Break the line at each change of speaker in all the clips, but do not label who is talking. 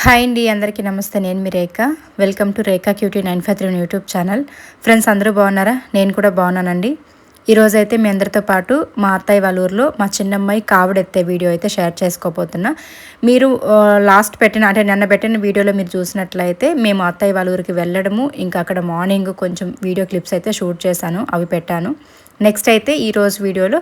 Hi అండి, అందరికీ నమస్తే. నేను మీ Rekha. Welcome to Rekha cutie 953 YouTube channel. Friends, అందరూ బాగున్నారా? నేను కూడా బాగున్నానండి. ఈరోజైతే మీ అందరితో పాటు మా అత్తయ్య వాళ్ళ ఊర్లో మా చిన్నమ్మాయి కావడెత్తే వీడియో అయితే షేర్ చేసుకోబోతున్నా. మీరు లాస్ట్ పెట్టిన అంటే నిన్న పెట్టిన వీడియోలో మీరు చూసినట్లయితే మేము అత్తయ్య వాళ్ళ ఊరికి వెళ్ళడము, ఇంకా అక్కడ మార్నింగ్ కొంచెం వీడియో క్లిప్స్ అయితే షూట్ చేశాను, అవి పెట్టాను. నెక్స్ట్ అయితే ఈరోజు వీడియోలో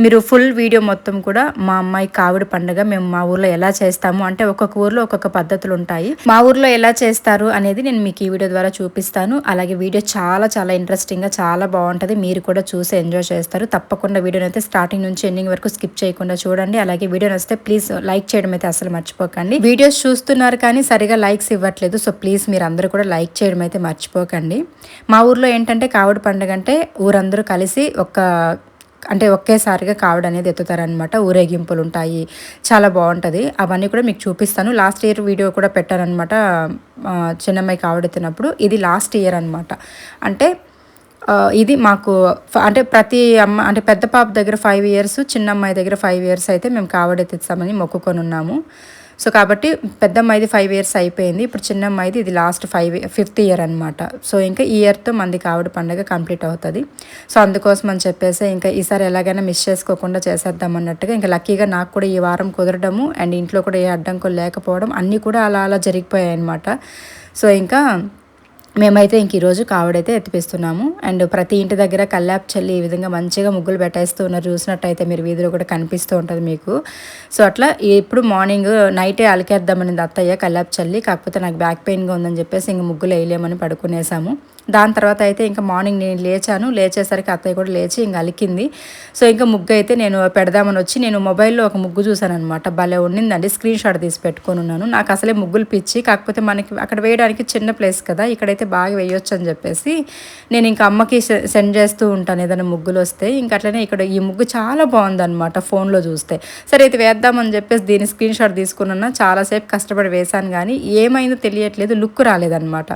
మీరు ఫుల్ వీడియో మొత్తం కూడా మా అమ్మాయి కావిడి పండుగ మేము మా ఊర్లో ఎలా చేస్తాము, అంటే ఒక్కొక్క ఊర్లో ఒక్కొక్క పద్ధతులు ఉంటాయి, మా ఊర్లో ఎలా చేస్తారు అనేది నేను మీకు ఈ వీడియో ద్వారా చూపిస్తాను. అలాగే వీడియో చాలా చాలా ఇంట్రెస్టింగ్గా చాలా బాగుంటుంది, మీరు కూడా చూసి ఎంజాయ్ చేస్తారు. తప్పకుండా వీడియోని అయితే స్టార్టింగ్ నుంచి ఎండింగ్ వరకు స్కిప్ చేయకుండా చూడండి. అలాగే వీడియో నచ్చితే ప్లీజ్ లైక్ చేయడం అయితే అసలు మర్చిపోకండి. వీడియోస్ చూస్తున్నారు కానీ సరిగా లైక్స్ ఇవ్వట్లేదు, సో ప్లీజ్ మీరు అందరూ కూడా లైక్ చేయడం అయితే మర్చిపోకండి. మా ఊర్లో ఏంటంటే కావిడి పండుగ అంటే ఊరందరూ కలిసి ఒకేసారిగా కావడ అనేది ఎత్తుతారనమాట. ఊరేగింపులు ఉంటాయి, చాలా బాగుంటుంది. అవన్నీ కూడా మీకు చూపిస్తాను. లాస్ట్ ఇయర్ వీడియో కూడా పెట్టారనమాట, చిన్నమ్మాయి కావడెత్తినప్పుడు. ఇది లాస్ట్ ఇయర్ అనమాట. అంటే ఇది మాకు అంటే ప్రతి అమ్మ అంటే పెద్ద పాప దగ్గర 5 ఇయర్స్, చిన్న అమ్మాయి దగ్గర 5 ఇయర్స్ అయితే మేము కావడెత్తిస్తామని మొక్కుకొని ఉన్నాము. సో కాబట్టి పెద్ద అమ్మాయిది 5 ఇయర్స్ అయిపోయింది, ఇప్పుడు చిన్న అమ్మాయిది ఇది లాస్ట్ 5th ఇయర్ అనమాట. సో ఇంకా ఈ ఇయర్తో మంది కావడి పండుగ కంప్లీట్ అవుతుంది. సో అందుకోసం అని చెప్పేసి ఇంకా ఈసారి ఎలాగైనా మిస్ చేసుకోకుండా చేసేద్దాం అన్నట్టుగా, ఇంకా లక్కీగా నాకు కూడా ఈ వారం కుదరడము అండ్ ఇంట్లో కూడా ఏ అడ్డంకులు లేకపోవడం అన్నీ కూడా అలా అలా జరిగిపోయాయి అనమాట. సో ఇంకా మేమైతే ఇంక ఈరోజు కావడైతే ఎత్తిపిస్తున్నాము. అండ్ ప్రతి ఇంటి దగ్గర కల్లాపు చల్లి ఈ విధంగా మంచిగా ముగ్గులు పెట్టేస్తూ ఉన్నారు. చూసినట్టయితే మీరు వీధిలో కూడా కనిపిస్తూ ఉంటుంది మీకు. సో అట్లా ఇప్పుడు మార్నింగ్ నైటే అలికేద్దామని అత్తయ్య కల్లాపు చల్లి, కాకపోతే నాకు బ్యాక్ పెయిన్గా ఉందని చెప్పేసి ఇంక ముగ్గులు వేయలేమని పడుకునేసాము. దాని తర్వాత అయితే ఇంకా మార్నింగ్ నేను లేచేసరికి అత్తయ్య కూడా లేచి ఇంక అలికింది. సో ఇంకా ముగ్గు అయితే నేను పెడదామని వచ్చి నేను మొబైల్లో ఒక ముగ్గు చూసాను అనమాట, భలే ఉండిందండి. స్క్రీన్ షాట్ తీసి పెట్టుకొని ఉన్నాను. నాకు అసలే ముగ్గులు పిచ్చి, కాకపోతే మనకి అక్కడ వేయడానికి చిన్న ప్లేస్ కదా, ఇక్కడైతే బాగా వేయొచ్చు అని చెప్పేసి నేను ఇంకా అమ్మకి సెండ్ చేస్తూ ఉంటాను ఏదైనా ముగ్గులు వస్తే. ఇంకా అట్లనే ఇక్కడ ఈ ముగ్గు చాలా బాగుందన్నమాట ఫోన్లో చూస్తే. సరే అయితే వేద్దామని చెప్పేసి దీని స్క్రీన్ షాట్ తీసుకున్నా. చాలాసేపు కష్టపడి వేశాను కానీ ఏమైందో తెలియట్లేదు, లుక్ రాలేదన్నమాట.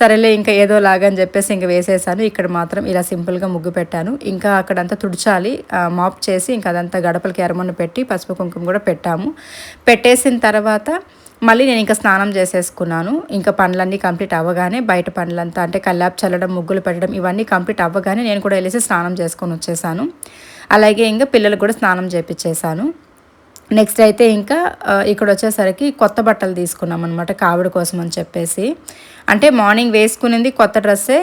సరేలే ఇంకా ఏదోలాగా అని చెప్పేసి ఇంకా వేసేసాను. ఇక్కడ మాత్రం ఇలా సింపుల్గా ముగ్గు పెట్టాను. ఇంకా అక్కడంతా తుడిచాలి, మాప్ చేసి ఇంకా అదంతా గడపలకి ఎర్రమన్ను పెట్టి పసుపు కుంకుమ కూడా పెట్టేసిన తర్వాత మళ్ళీ నేను ఇంకా స్నానం చేసేసుకున్నాను. ఇంకా పనులన్నీ కంప్లీట్ అవ్వగానే బయట పనులంతా అంటే కల్లాపు చల్లడం, ముగ్గులు పెట్టడం ఇవన్నీ కంప్లీట్ అవ్వగానే నేను కూడా వెళ్ళేసి స్నానం చేసుకొని వచ్చేసాను. అలాగే ఇంకా పిల్లలకు కూడా స్నానం చేపించేసాను. నెక్స్ట్ అయితే ఇంకా ఇక్కడ వచ్చేసరికి కొత్త బట్టలు తీసుకున్నాం అనమాట కావిడి కోసం అని చెప్పేసి. అంటే మార్నింగ్ వేసుకునేది కొత్త డ్రెస్సే,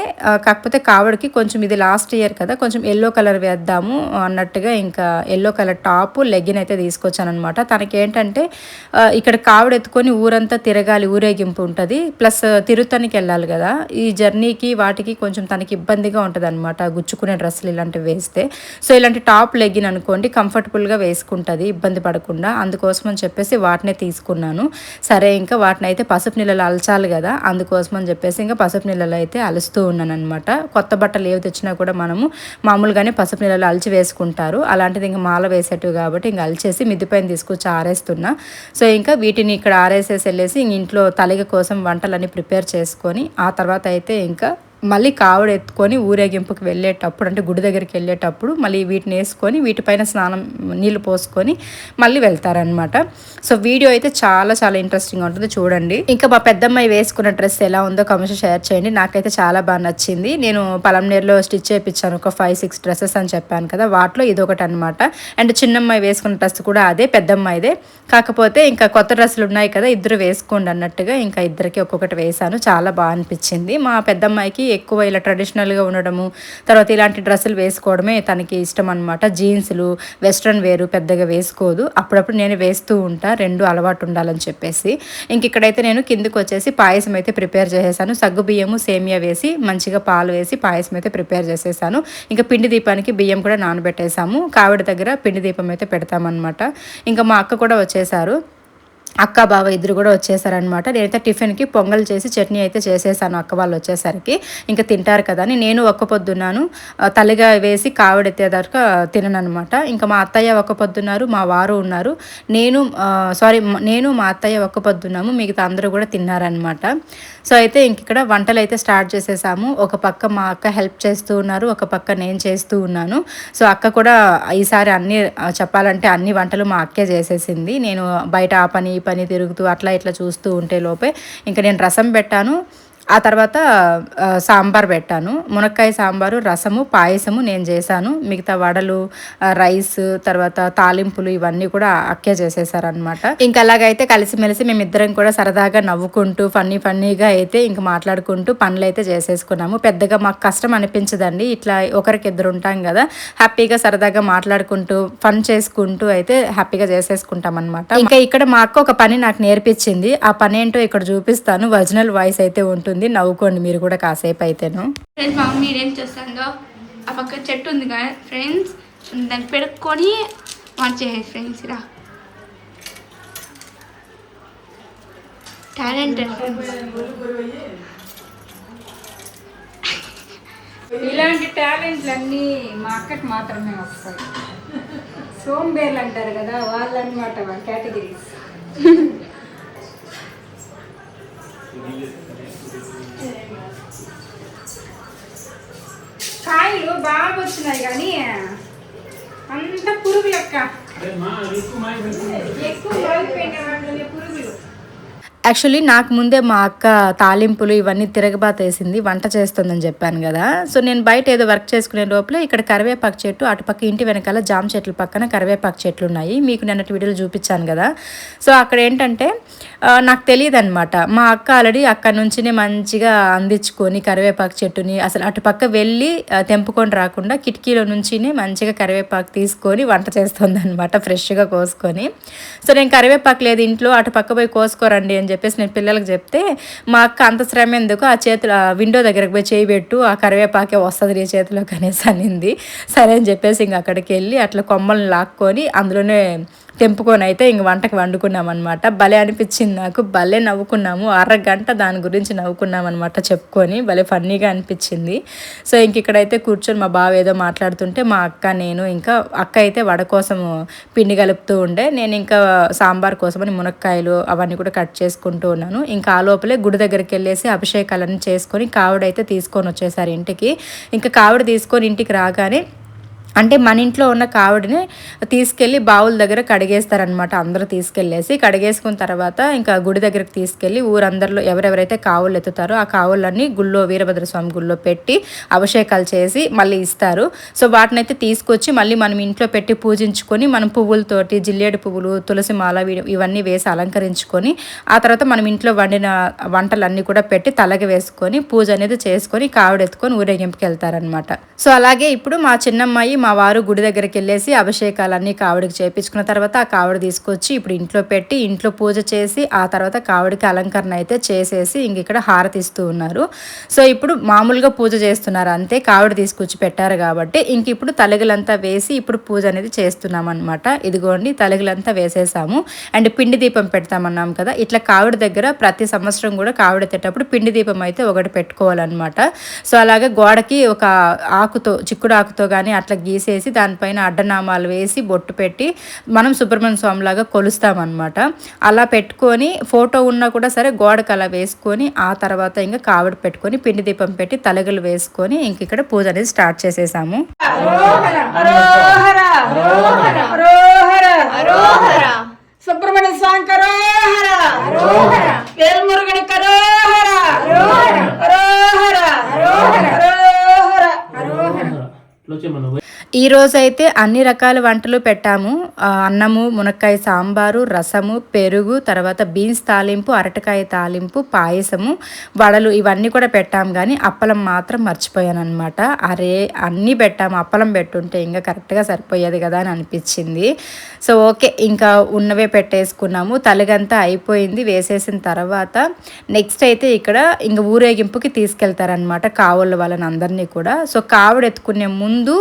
కాకపోతే కావిడికి కొంచెం ఇది లాస్ట్ ఇయర్ కదా, కొంచెం ఎల్లో కలర్ వేద్దాము అన్నట్టుగా ఇంకా ఎల్లో కలర్ టాపు లెగ్గిన్ అయితే తీసుకొచ్చాను అనమాట. తనకి ఏంటంటే ఇక్కడ కావిడి ఎత్తుకొని ఊరంతా తిరగాలి, ఊరేగింపు ఉంటుంది, ప్లస్ తిరుత్తనికి వెళ్ళాలి కదా. ఈ జర్నీకి వాటికి కొంచెం తనకి ఇబ్బందిగా ఉంటుంది అనమాట గుచ్చుకునే డ్రెస్సులు ఇలాంటివి వేస్తే. సో ఇలాంటి టాప్ లెగ్గిన్ అనుకోండి కంఫర్టబుల్గా వేసుకుంటుంది, ఇబ్బంది పడకుండా. అందుకోసం అని చెప్పేసి వాటినే తీసుకున్నాను. సరే ఇంకా వాటిని అయితే పసుపు నీళ్ళలో అలచాలి కదా, అందుకోసం అని చెప్పేసి ఇంకా పసుపు నీళ్ళలో అయితే అలుస్తూ ఉన్నాను అనమాట. కొత్త బట్టలు ఏవి తెచ్చినా కూడా మనము మామూలుగానే పసుపు నీళ్ళలో అలిచి వేసుకుంటారు, అలాంటిది ఇంకా మాల వేసేటివి కాబట్టి ఇంకా అలిచేసి మిద్దిపైన తీసుకొచ్చి ఆరేస్తున్నా. సో ఇంకా వీటిని ఇక్కడ ఆరేసేసి వెళ్ళేసి ఇంట్లో తలిగ కోసం వంటలన్నీ ప్రిపేర్ చేసుకొని ఆ తర్వాత అయితే ఇంకా మళ్ళీ కావిడి ఎత్తుకొని ఊరేగింపుకి వెళ్ళేటప్పుడు అంటే గుడి దగ్గరికి వెళ్ళేటప్పుడు మళ్ళీ వీటిని వేసుకొని వీటిపైన స్నానం నీళ్ళు పోసుకొని మళ్ళీ వెళ్తారనమాట. సో వీడియో అయితే చాలా చాలా ఇంట్రెస్టింగ్గా ఉంటుంది, చూడండి. ఇంకా మా పెద్దమ్మాయి వేసుకున్న డ్రెస్ ఎలా ఉందో కామెంట్ షేర్ చేయండి. నాకైతే చాలా బాగా నచ్చింది. నేను పలంనేరులో స్టిచ్ చేయించాను ఒక 5-6 డ్రెస్సెస్ అని చెప్పాను కదా, వాటిలో ఇదొకటి అనమాట. అండ్ చిన్నమ్మాయి వేసుకున్న డ్రెస్ కూడా అదే, పెద్దమ్మాయిదే. కాకపోతే ఇంకా కొత్త డ్రెస్సులు ఉన్నాయి కదా, ఇద్దరు వేసుకోండి అన్నట్టుగా ఇంకా ఇద్దరికి ఒక్కొక్కటి వేసాను. చాలా బాగా అనిపించింది. మా పెద్దమ్మాయికి ఎక్కువ ఇలా ట్రెడిషనల్గా ఉండడము, తర్వాత ఇలాంటి డ్రెస్సులు వేసుకోవడమే తనకి ఇష్టం అనమాట. జీన్సులు వెస్ట్రన్ వేరు పెద్దగా వేసుకోదు, అప్పుడప్పుడు నేను వేస్తూ ఉంటా, రెండు అలవాటు ఉండాలని చెప్పేసి. ఇంక ఇక్కడైతే నేను కిందకు వచ్చేసి పాయసం అయితే ప్రిపేర్ చేసేసాను. సగ్గు బియ్యము సేమియా వేసి మంచిగా పాలు వేసి పాయసం అయితే ప్రిపేర్ చేసేసాను. ఇంకా పిండి దీపానికి బియ్యం కూడా నానబెట్టేసాము. కావిడి దగ్గర పిండి దీపం అయితే పెడతామన్నమాట. ఇంకా మా అక్క కూడా వచ్చేసారు, అక్క బావ ఇద్దరు కూడా వచ్చేసారనమాట. నేనైతే టిఫిన్కి పొంగల్ చేసి చట్నీ అయితే చేసేసాను. అక్క వాళ్ళు వచ్చేసరికి ఇంకా తింటారు కదా అని నేను ఒక్క పొద్దున్నాను, తల్లిగా వేసి కావిడెత్తేదాకా తిననమాట. ఇంకా మా అత్తయ్య ఒక్క పొద్దున్నారు, మా వారు ఉన్నారు, నేను మా అత్తయ్య ఒక్క పొద్దున్నాము, మిగతా అందరూ కూడా తిన్నారనమాట. సో అయితే ఇంక ఇక్కడ వంటలు అయితే స్టార్ట్ చేసేసాము. ఒక పక్క మా అక్క హెల్ప్ చేస్తూ ఉన్నారు, ఒక పక్క నేను చేస్తూ ఉన్నాను. సో అక్క కూడా ఈసారి చెప్పాలంటే అన్ని వంటలు మా అక్కే చేసేసింది. నేను బయట ఆ పని ఈ పని తిరుగుతూ అట్లా ఇట్లా చూస్తూ ఉంటే లోపే ఇంకా నేను రసం పెట్టాను. ఆ తర్వాత సాంబార్ పెట్టాను. మునక్కాయ సాంబారు, రసము, పాయసము నేను చేశాను. మిగతా వడలు, రైస్, తర్వాత తాలింపులు ఇవన్నీ కూడా అక్కే చేసేసారనమాట. ఇంకా అలాగైతే కలిసిమెలిసి మేమిద్దరం కూడా సరదాగా నవ్వుకుంటూ ఫన్నీగా అయితే ఇంక మాట్లాడుకుంటూ పనులు అయితే చేసేసుకున్నాము. పెద్దగా మాకు కష్టం అనిపించదండి. ఇట్లా ఒకరికిద్దరు ఉంటాం కదా, హ్యాపీగా సరదాగా మాట్లాడుకుంటూ ఫన్ చేసుకుంటూ అయితే హ్యాపీగా చేసేసుకుంటాం అనమాట. ఇంకా ఇక్కడ మా అక్క ఒక పని నాకు నేర్పించింది. ఆ పని ఏంటో ఇక్కడ చూపిస్తాను. ఒరిజినల్ వాయిస్ అయితే ఉంటుంది, నవ్వుకోండి మీరు కూడా కాసేపు అయితేను.
ఫ్రెండ్స్ మా మమ్మీ ఏం చేస్తుందో ఆ పక్క చెట్టు ఉంది కదా ఫ్రెండ్స్, దాన్ని పెరుక్కొని మార్చేసేది ఫ్రెండ్స్. ఇలా టాలెంటెడ్
ఇలాంటి టాలెంట్లు అన్నీ మా అక్కకి మాత్రమే వస్తాయి. సోంబేర్లు అంటారు కదా వాళ్ళన్నమాట, వాళ్ళ కేటగిరీస్. కాయలు బాగా వచ్చినాయి కానీ అంత పురుగు లెక్క, ఎక్కువ రోజుపోయిన వాటిలో పురుగులు.
యాక్చువల్లీ నాకు ముందే మా అక్క తాలింపులు ఇవన్నీ తిరగబాత వేసింది, వంట చేస్తుందని చెప్పాను కదా. సో నేను బయట ఏదో వర్క్ చేసుకునే లోపల ఇక్కడ కరివేపాకు చెట్టు, అటుపక్క ఇంటి వెనకాల జామ చెట్ల పక్కన కరివేపాకు చెట్లు ఉన్నాయి. మీకు నిన్నటి వీడియోలో చూపించాను కదా. సో అక్కడ ఏంటంటే నాకు తెలియదు అనమాట. మా అక్క ఆల్రెడీ అక్కడ నుంచినే మంచిగా అందించుకొని కరివేపాకు చెట్టుని అసలు అటుపక్క వెళ్ళి తెంపుకొని రాకుండా కిటికీలో నుంచినే మంచిగా కరివేపాకు తీసుకొని వంట చేస్తుంది అనమాట, ఫ్రెష్గా కోసుకొని. సో నేను కరివేపాకు లేదు ఇంట్లో, అటుపక్క పోయి కోసుకోరండి అని చెప్పేసి నేను పిల్లలకు చెప్తే మా అక్క అంత శ్రమ ఎందుకు, ఆ చేతులు విండో దగ్గరకు పోయి చేయి పెట్టు, ఆ కరివేపాకే వస్తుంది నీ చేతిలోకి అనేసి అనింది. సరే అని చెప్పేసి ఇంక అక్కడికి వెళ్ళి అట్లా కొమ్మలను లాక్కొని అందులోనే తెంపుకొని అయితే ఇంక వంటకు వండుకున్నాం అనమాట. భలే అనిపించింది నాకు, భలే నవ్వుకున్నాము. అరగంట దాని గురించి నవ్వుకున్నాం అనమాట చెప్పుకొని, భలే ఫన్నీగా అనిపించింది. సో ఇంక ఇక్కడైతే కూర్చొని మా బావ ఏదో మాట్లాడుతుంటే మా అక్క నేను ఇంకా అక్క అయితే వడ కోసం పిండి కలుపుతూ ఉండే, నేను ఇంకా సాంబార్ కోసమని మునక్కాయలు అవన్నీ కూడా కట్ చేసుకుంటూ ఉన్నాను. ఇంకా ఆ లోపలే గుడి దగ్గరికి వెళ్ళేసి అభిషేకాలన్నీ చేసుకొని కావిడైతే తీసుకొని వచ్చేసారు ఇంటికి. ఇంకా కావిడ తీసుకొని ఇంటికి రాగానే అంటే మన ఇంట్లో ఉన్న కావిడిని తీసుకెళ్ళి బావుల దగ్గర కడిగేస్తారనమాట. అందరూ తీసుకెళ్ళేసి కడిగేసుకున్న తర్వాత ఇంకా గుడి దగ్గరికి తీసుకెళ్ళి ఊరందరిలో ఎవరెవరైతే కావులు ఎత్తుతారో ఆ కావులన్నీ గుళ్ళో వీరభద్రస్వామి గుళ్ళో పెట్టి అభిషేకాలు చేసి మళ్ళీ ఇస్తారు. సో వాటినైతే తీసుకొచ్చి మళ్ళీ మనం ఇంట్లో పెట్టి పూజించుకొని మనం పువ్వులతోటి జిల్లేడు పువ్వులు, తులసి మాల ఇవన్నీ వేసి అలంకరించుకొని ఆ తర్వాత మనం ఇంట్లో వండిన వంటలన్నీ కూడా పెట్టి తలకి వేసుకొని పూజ అనేది చేసుకొని కావిడెత్తుకొని ఊరేగింపుకి వెళ్తారనమాట. సో అలాగే ఇప్పుడు మా చిన్నమ్మాయి మా వారు గుడి దగ్గరికి వెళ్ళేసి అభిషేకాలన్నీ కావిడికి చేయించుకున్న తర్వాత ఆ కావిడ తీసుకొచ్చి ఇప్పుడు ఇంట్లో పెట్టి ఇంట్లో పూజ చేసి ఆ తర్వాత కావిడికి అలంకరణ అయితే చేసేసి ఇంక ఇక్కడ హారతి ఇస్తూ ఉన్నారు. సో ఇప్పుడు మామూలుగా పూజ చేస్తున్నారు అంతే, కావిడ తీసుకొచ్చి పెట్టారు కాబట్టి ఇంక ఇప్పుడు తలగలంతా వేసి ఇప్పుడు పూజ అనేది చేస్తున్నాం అనమాట. ఇదిగోండి తలగలంతా వేసేసాము. అండ్ పిండి దీపం పెడతామన్నాం కదా, ఇట్లా కావిడ దగ్గర ప్రతి సంవత్సరం కూడా కావిడెత్తేటప్పుడు పిండి దీపం అయితే ఒకటి పెట్టుకోవాలన్నమాట. సో అలాగే గోడకి ఒక ఆకుతో చిక్కుడు ఆకుతో కానీ అట్లా గీసేసి దానిపైన అడ్డనామాలు వేసి బొట్టు పెట్టి మనం సుబ్రహ్మణ్య స్వామి లాగా కొలుస్తామన్నమాట. అలా పెట్టుకొని ఫోటో ఉన్నా కూడా సరే గోడకు అలా వేసుకొని ఆ తర్వాత ఇంకా కావిడ పెట్టుకొని పిండి దీపం పెట్టి తలగలు వేసుకొని ఇంక ఇక్కడ పూజ అనేది స్టార్ట్ చేసేసాము.
సుబ్రహ్మణ్య స్వామి వేల్మురుగని
ఈ రోజైతే అన్ని రకాల వంటలు పెట్టాము. అన్నము, మునక్కాయ సాంబారు, రసము, పెరుగు, తర్వాత బీన్స్ తాలింపు, అరటికాయ తాలింపు, పాయసము, వడలు ఇవన్నీ కూడా పెట్టాము. కానీ అప్పలం మాత్రం మర్చిపోయాను అనమాట. అరే అన్నీ పెట్టాము, అప్పలం పెట్టుంటే ఇంకా కరెక్ట్గా సరిపోయేది కదా అని అనిపించింది. సో ఓకే ఇంకా ఉన్నవే పెట్టేసుకున్నాము. తలగంతా అయిపోయింది. వేసేసిన తర్వాత నెక్స్ట్ అయితే ఇక్కడ ఇంక ఊరేగింపుకి తీసుకెళ్తారనమాట కావుల వాళ్ళని అందరినీ కూడా. సో కావుడు ఎత్తుకునే ముందు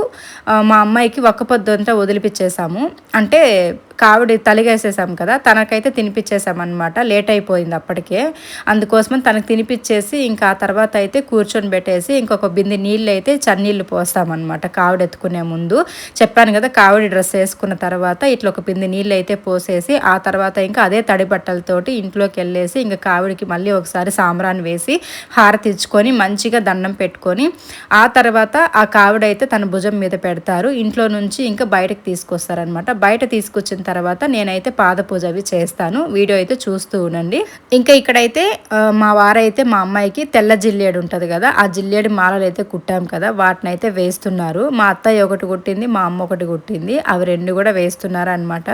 మా అమ్మాయికి ఒక్క పొద్దు అంతా వదిలిపించేసాము. అంటే కావిడి తలిగేసేసాం కదా, తనకైతే తినిపించేసామన్నమాట. లేట్ అయిపోయింది అప్పటికే, అందుకోసమని తనకు తినిపించేసి ఇంకా ఆ తర్వాత అయితే కూర్చొని పెట్టేసి ఇంకొక బిందె నీళ్ళు అయితే చన్నీళ్ళు పోస్తామన్నమాట. కావిడి ఎత్తుకునే ముందు చెప్పాను కదా, కావిడి డ్రెస్ వేసుకున్న తర్వాత ఇట్లా ఒక బిందె నీళ్ళు అయితే పోసేసి ఆ తర్వాత ఇంకా అదే తడి బట్టలతోటి ఇంట్లోకి వెళ్ళేసి ఇంకా కావిడికి మళ్ళీ ఒకసారి సాంబ్రాన్ని వేసి హారతి ఇచ్చుకొని మంచిగా దండం పెట్టుకొని ఆ తర్వాత ఆ కావిడైతే తన భుజం మీద పెడతారు. ఇంట్లో నుంచి ఇంకా బయటకు తీసుకొస్తారనమాట. బయట తీసుకొచ్చిన తర్వాత నేనైతే పాద పూజ అవి చేస్తాను. వీడియో అయితే చూస్తూ ఉండండి. ఇంకా ఇక్కడైతే మా వారైతే మా అమ్మాయికి తెల్ల జిల్లేడు ఉంటుంది కదా, ఆ జిల్లేడు మాలలు అయితే కుట్టాం కదా, వాటిని అయితే వేస్తున్నారు. మా అత్తయ్య ఒకటి కుట్టింది, మా అమ్మ ఒకటి కుట్టింది, అవి రెండు కూడా వేస్తున్నారు అనమాట.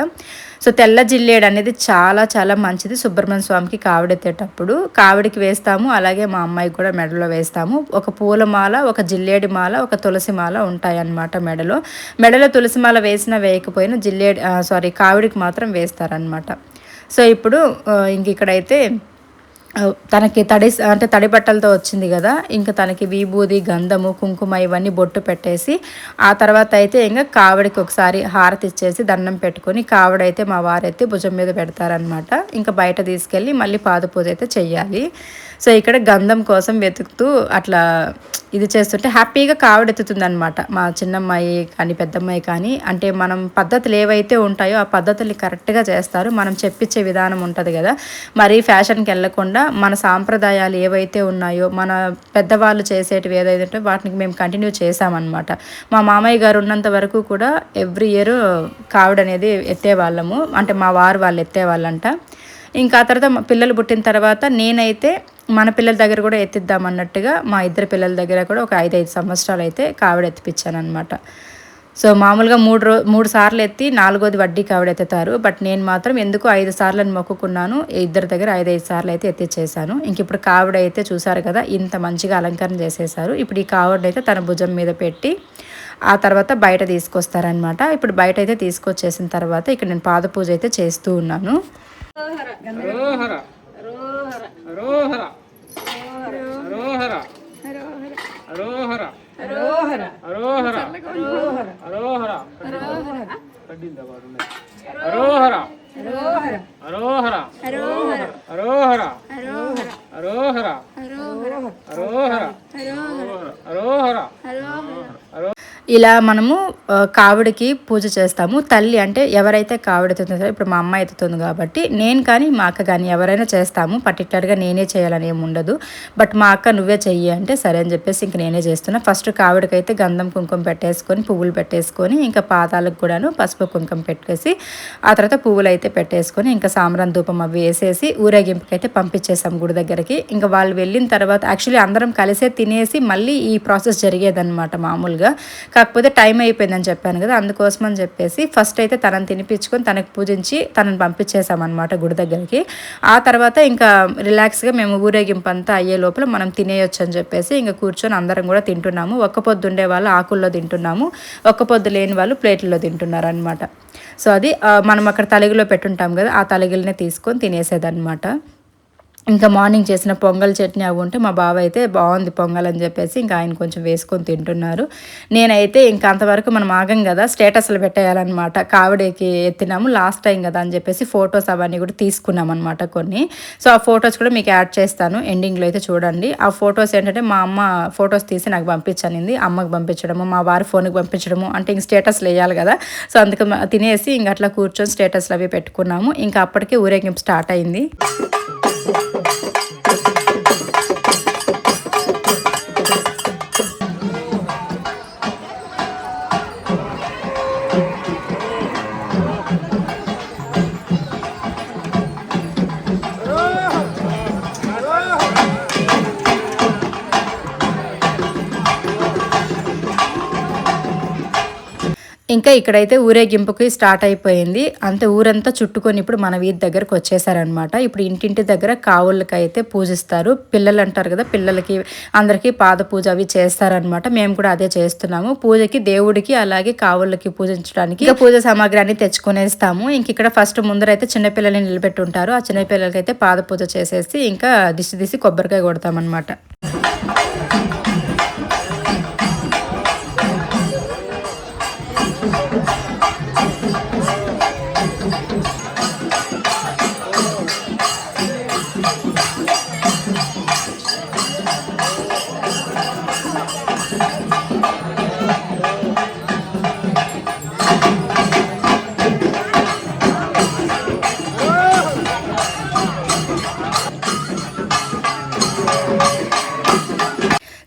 సో తెల్ల జిల్లేడు అనేది చాలా చాలా మంచిది. సుబ్రహ్మణ్య స్వామికి కావిడెత్తేటప్పుడు కావిడికి వేస్తాము, అలాగే మా అమ్మాయికి కూడా మెడలో వేస్తాము. ఒక పూలమాల, ఒక జిల్లేడి మాల, ఒక తులసి మాల ఉంటాయి అన్నమాట మెడలో తులసి మాల వేసినా వేయకపోయినా కావిడికి మాత్రం వేస్తారనమాట. సో ఇప్పుడు ఇంక ఇక్కడైతే తనకి తడి బట్టలతో వచ్చింది కదా, ఇంకా తనకి విభూది, గంధము, కుంకుమ ఇవన్నీ బొట్టు పెట్టేసి ఆ తర్వాత అయితే ఇంకా కావిడికి ఒకసారి హారతి ఇచ్చేసి దండం పెట్టుకొని కావిడైతే మా వారైతే భుజం మీద పెడతారనమాట. ఇంకా బయట తీసుకెళ్ళి మళ్ళీ పాద పూజ అయితే చెయ్యాలి. సో ఇక్కడ గంధం కోసం వెతుకుతూ అట్లా ఇది చేస్తుంటే హ్యాపీగా కావిడెత్తుతుంది అనమాట మా చిన్నమ్మాయి కానీ పెద్దమ్మాయి కానీ. అంటే మనం పద్ధతులు ఏవైతే ఉంటాయో ఆ పద్ధతులు కరెక్ట్గా చేస్తారు. మనం చెప్పించే విధానం ఉంటుంది కదా, మరీ ఫ్యాషన్కి వెళ్ళకుండా మన సాంప్రదాయాలు ఏవైతే ఉన్నాయో, మన పెద్దవాళ్ళు చేసేటివి ఏదైతే వాటిని మేము కంటిన్యూ చేసామన్నమాట. మా మామయ్య గారు ఉన్నంత వరకు కూడా ఎవ్రీ ఇయర్ కావిడ అనేది ఎత్తేవాళ్ళము, అంటే మా వారు వాళ్ళు ఎత్తేవాళ్ళంట. ఇంకా ఆ తర్వాత పిల్లలు పుట్టిన తర్వాత నేనైతే మన పిల్లల దగ్గర కూడా ఎత్తిద్దామన్నట్టుగా మా ఇద్దరు పిల్లల దగ్గర కూడా ఒక 5 సంవత్సరాలు అయితే కావిడ ఎత్తిపించాను అనమాట. సో మామూలుగా 3 సార్లు ఎత్తి 4వది వడ్డీ కావిడ ఎత్తుతారు. బట్ నేను మాత్రం ఎందుకు 5 సార్లు మొక్కుకున్నాను, ఇద్దరి దగ్గర 5 సార్లు అయితే ఎత్తిచ్చేసాను. ఇంక ఇప్పుడు కావిడ అయితే చూసారు కదా ఇంత మంచిగా అలంకరణ చేసేసారు. ఇప్పుడు ఈ కావిడ అయితే తన భుజం మీద పెట్టి ఆ తర్వాత బయట తీసుకొస్తారనమాట. ఇప్పుడు బయట అయితే తీసుకొచ్చేసిన తర్వాత ఇక్కడ నేను పాద పూజ అయితే చేస్తూ ఉన్నాను. ఇలా మనము కావిడికి పూజ చేస్తాము. తల్లి అంటే ఎవరైతే కావిడెత్తుతుందో, ఇప్పుడు మా అమ్మ ఎత్తుతుంది కాబట్టి నేను కానీ మా అక్క కానీ ఎవరైనా చేస్తాము. పర్టికులర్గా నేనే చేయాలని ఏమి ఉండదు. బట్ మా అక్క నువ్వే చెయ్యి అంటే సరే అని చెప్పేసి ఇంక నేనే చేస్తున్నా. ఫస్ట్ కావిడికైతే గంధం కుంకుమ పెట్టేసుకొని పువ్వులు పెట్టేసుకొని ఇంకా పాదాలకు కూడాను పసుపు కుంకుమ పెట్టేసి ఆ తర్వాత పువ్వులు అయితే పెట్టేసుకొని ఇంకా సాంబ్రాన్ ధూపం అవి వేసేసి ఊరేగింపుకి అయితే పంపించేసాం గుడి దగ్గరికి. ఇంకా వాళ్ళు వెళ్ళిన తర్వాత యాక్చువల్లీ అందరం కలిసే తినేసి మళ్ళీ ఈ ప్రాసెస్ జరిగేదన్నమాట మామూలుగా. కాకపోతే టైం అయిపోయిందని చెప్పాను కదా, అందుకోసం అని చెప్పేసి ఫస్ట్ అయితే తనని తినిపించుకొని తనకు పూజించి తనని పంపించేసామన్నమాట గుడి దగ్గరికి. ఆ తర్వాత ఇంకా రిలాక్స్గా మేము ఊరేగింపు అంతా అయ్యే లోపల మనం తినేయొచ్చు అని చెప్పేసి ఇంకా కూర్చొని అందరం కూడా తింటున్నాము. ఒక్క పొద్దు ఉండే వాళ్ళు ఆకుల్లో తింటున్నాము, ఒక్క పొద్దు లేని వాళ్ళు ప్లేట్లలో తింటున్నారు అనమాట. సో అది మనం అక్కడ తలిగిలో పెట్టుంటాం కదా, ఆ తలిగిలనే తీసుకొని తినేసేదన్నమాట. ఇంకా మార్నింగ్ చేసిన పొంగల్ చట్నీ అవి ఉంటే మా బావ అయితే బాగుంది పొంగల్ అని చెప్పేసి ఇంకా ఆయన కొంచెం వేసుకొని తింటున్నారు. నేనైతే ఇంకా అంతవరకు మనం ఆగం కదా, స్టేటస్లు పెట్టేయాలన్నమాట. కావిడేకి ఎత్తినాము లాస్ట్ టైం కదా అని చెప్పేసి ఫొటోస్ అవన్నీ కూడా తీసుకున్నాం అనమాట కొన్ని. సో ఆ ఫొటోస్ కూడా మీకు యాడ్ చేస్తాను ఎండింగ్లో అయితే చూడండి. ఆ ఫొటోస్ ఏంటంటే మా అమ్మ ఫొటోస్ తీసి నాకు పంపించనింది, అమ్మకి పంపించడము, మా వారి ఫోన్కి పంపించడము, అంటే ఇంక స్టేటస్లు వేయాలి కదా. సో అందుకు తినేసి ఇంక అట్లా కూర్చొని స్టేటస్లు అవి పెట్టుకున్నాము. ఇంకా అప్పటికే ఊరేగింపు స్టార్ట్ అయింది. ఇంకా ఇక్కడైతే ఊరేగింపుకి స్టార్ట్ అయిపోయింది. అంతే ఊరంతా చుట్టుకొని ఇప్పుడు మన వీధి దగ్గరకు వచ్చేసారనమాట. ఇప్పుడు ఇంటింటి దగ్గర కావుళ్ళకి అయితే పూజిస్తారు. పిల్లలు అంటారు కదా, పిల్లలకి అందరికీ పాద పూజ అవి చేస్తారనమాట. మేము కూడా అదే చేస్తున్నాము. పూజకి దేవుడికి అలాగే కావుళ్ళకి పూజించడానికి పూజ సామాగ్రి అన్ని తెచ్చుకునేస్తాము. ఇంక ఇక్కడ ఫస్ట్ ముందరైతే చిన్నపిల్లల్ని నిలబెట్టుంటారు. ఆ చిన్నపిల్లలకి అయితే పాద పూజ చేసేసి ఇంకా దిసి కొబ్బరికాయ కొడతామన్నమాట.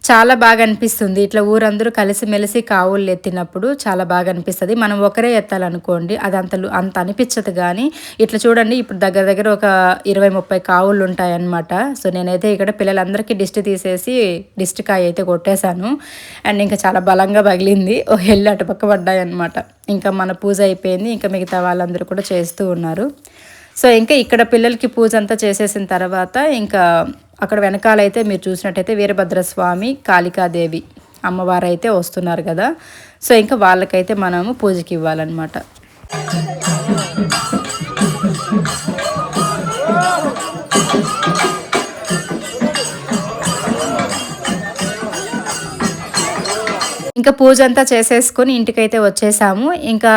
చాలా బాగా అనిపిస్తుంది. ఇట్లా ఊరందరూ కలిసిమెలిసి కావుళ్ళు ఎత్తినప్పుడు చాలా బాగా అనిపిస్తది. మనం ఒకరే ఎత్తాలనుకోండి అది అంత అనిపించదు గానీ, ఇట్లా చూడండి ఇప్పుడు దగ్గర దగ్గర ఒక 20, 30 కావుళ్ళు ఉంటాయన్నమాట. సో, నేనైతే ఇక్కడ పిల్లలందరికీ దిష్టి తీసేసి దిష్టి కాయ అయితే కొట్టేశాను. అండ్ ఇంకా చాలా బలంగా పగిలింది. ఓ ఎల్లు అటుపక్క పడ్డాయన్నమాట. ఇంకా మన పూజ అయిపోయింది. ఇంకా మిగతా వాళ్ళందరూ కూడా చేస్తూ ఉన్నారు. సో, ఇంకా ఇక్కడ పిల్లలకి పూజ అంతా చేసేసిన తర్వాత ఇంకా అక్కడ వెనకాలైతే మీరు చూసినట్టయితే వీరభద్రస్వామి, కాళికాదేవి అమ్మవారు అయితే వస్తున్నారు కదా. సో, ఇంకా వాళ్ళకైతే మనము పూజకి ఇవ్వాలన్నమాట. ఇంకా పూజ అంతా చేసేసుకొని ఇంటికైతే వచ్చేసాము. ఇంకా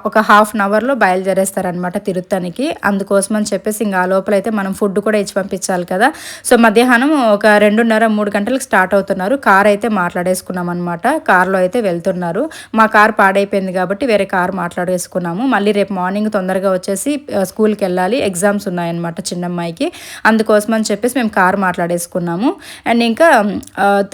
ఒక హాఫ్ అన్ అవర్లో బయలుదేరేస్తారనమాట తిరుత్తనికి. అందుకోసం అని చెప్పేసి ఇంకా ఆ లోపలైతే మనం ఫుడ్ కూడా ఇచ్చి పంపించాలి కదా. సో, మధ్యాహ్నం ఒక 2:30, 3 గంటలకు స్టార్ట్ అవుతున్నారు. కార్ అయితే మాట్లాడేసుకున్నాం అనమాట. కార్లో అయితే వెళ్తున్నారు. మా కార్ పాడైపోయింది కాబట్టి వేరే కార్ మాట్లాడేసుకున్నాము. మళ్ళీ రేపు మార్నింగ్ తొందరగా వచ్చేసి స్కూల్కి వెళ్ళాలి. ఎగ్జామ్స్ ఉన్నాయన్నమాట చిన్నమ్మాయికి. అందుకోసం అని చెప్పేసి మేము కార్ మాట్లాడేసుకున్నాము. అండ్ ఇంకా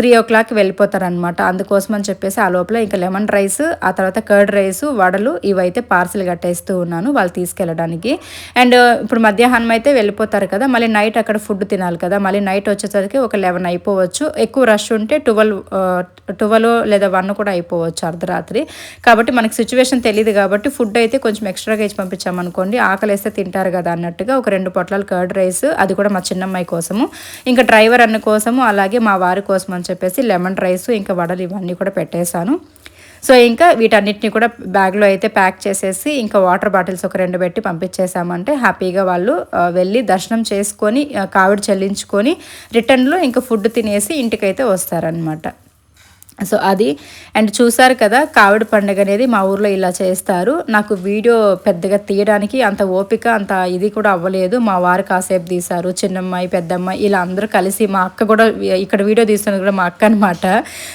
3 o'clock వెళ్ళిపోతారనమాట. అందుకోసం అని చెప్పేసి ఆ లోపల ఇంకా లెమన్ రైస్, ఆ తర్వాత కర్డ్ రైస్, వడలు ఇవైతే పార్సిల్ కట్టేస్తూ ఉన్నాను వాళ్ళు తీసుకెళ్ళడానికి. అండ్ ఇప్పుడు మధ్యాహ్నం అయితే వెళ్ళిపోతారు కదా, మళ్ళీ నైట్ అక్కడ ఫుడ్ తినాలి కదా. మళ్ళీ నైట్ వచ్చేసరికి ఒక 11 అయిపోవచ్చు. ఎక్కువ రష్ ఉంటే 12 లేదా 1 కూడా అయిపోవచ్చు అర్ధరాత్రి. కాబట్టి మనకి సిచ్యువేషన్ తెలియదు కాబట్టి ఫుడ్ అయితే కొంచెం ఎక్స్ట్రాగా ఇచ్చి పంపించామనుకోండి ఆకలిస్తే తింటారు కదా అన్నట్టుగా ఒక 2 పొట్లాలు కర్డ్ రైస్, అది కూడా మా చిన్నమ్మాయి కోసము, ఇంకా డ్రైవర్ అన్న కోసము, అలాగే మా వారి కోసం అని చెప్పేసి లెమన్ రైస్ ఇంకా వడలు ఇవన్నీ కూడా పెట్టేసాను. సో, ఇంకా వీటన్నిటిని కూడా బ్యాగ్లో అయితే ప్యాక్ చేసేసి ఇంకా వాటర్ బాటిల్స్ ఒక 2 పెట్టి పంపించేసామంటే హ్యాపీగా వాళ్ళు వెళ్ళి దర్శనం చేసుకొని కావిడి చెల్లించుకొని రిటర్న్లో ఇంకా ఫుడ్ తినేసి ఇంటికైతే వస్తారనమాట. సో, అది. అండ్ చూసారు కదా కావిడి పండుగ అనేది మా ఊర్లో ఇలా చేస్తారు. నాకు వీడియో పెద్దగా తీయడానికి అంత ఓపిక అంత ఇది కూడా అవ్వలేదు. మా వారు కాసేపు తీశారు, చిన్నమ్మాయి, పెద్దమ్మాయి ఇలా అందరూ కలిసి, మా అక్క కూడా ఇక్కడ వీడియో తీస్తున్నది కూడా మా అక్క అనమాట.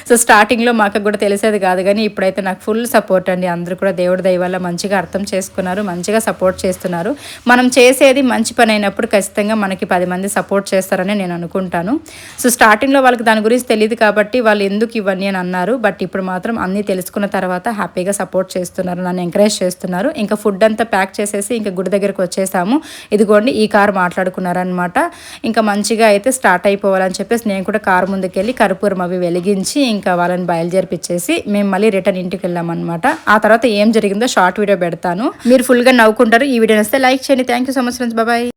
సో, స్టార్టింగ్లో మా అక్కకు కూడా తెలిసేది కాదు కానీ ఇప్పుడైతే నాకు ఫుల్ సపోర్ట్ అండి. అందరూ కూడా దేవుడి దయ వల్ల మంచిగా అర్థం చేసుకున్నారు, మంచిగా సపోర్ట్ చేస్తున్నారు. మనం చేసేది మంచి పని అయినప్పుడు ఖచ్చితంగా మనకి 10 మంది సపోర్ట్ చేస్తారని నేను అనుకుంటాను. సో, స్టార్టింగ్లో వాళ్ళకి దాని గురించి తెలియదు కాబట్టి వాళ్ళు ఎందుకు ఇవన్నీ అని అన్నారు. బట్ ఇప్పుడు మాత్రం అన్నీ తెలుసుకున్న తర్వాత హ్యాపీగా సపోర్ట్ చేస్తున్నారు, నన్ను ఎంకరేజ్ చేస్తున్నారు. ఇంకా ఫుడ్ అంతా ప్యాక్ చేసేసి ఇంకా గుడి దగ్గరికి వచ్చేసాము. ఇదిగోండి ఈ కారు మాట్లాడుకున్నారనమాట. ఇంకా మంచిగా అయితే స్టార్ట్ అయిపోవాలని చెప్పేసి నేను కూడా కారు ముందుకెళ్ళి కర్పూరం అవి వెలిగించి ఇంకా వాళ్ళని బయలుదేరిపించేసి మేము మళ్ళీ రిటర్న్ ఇంటికి వెళ్ళామన్నమాట. ఆ తర్వాత ఏం జరిగిందో షార్ట్ వీడియో పెడతాను, మీరు ఫుల్గా నవ్వుకుంటారు. ఈ వీడియో వస్తే లైక్ చేయండి. Thank you so much friends, bye.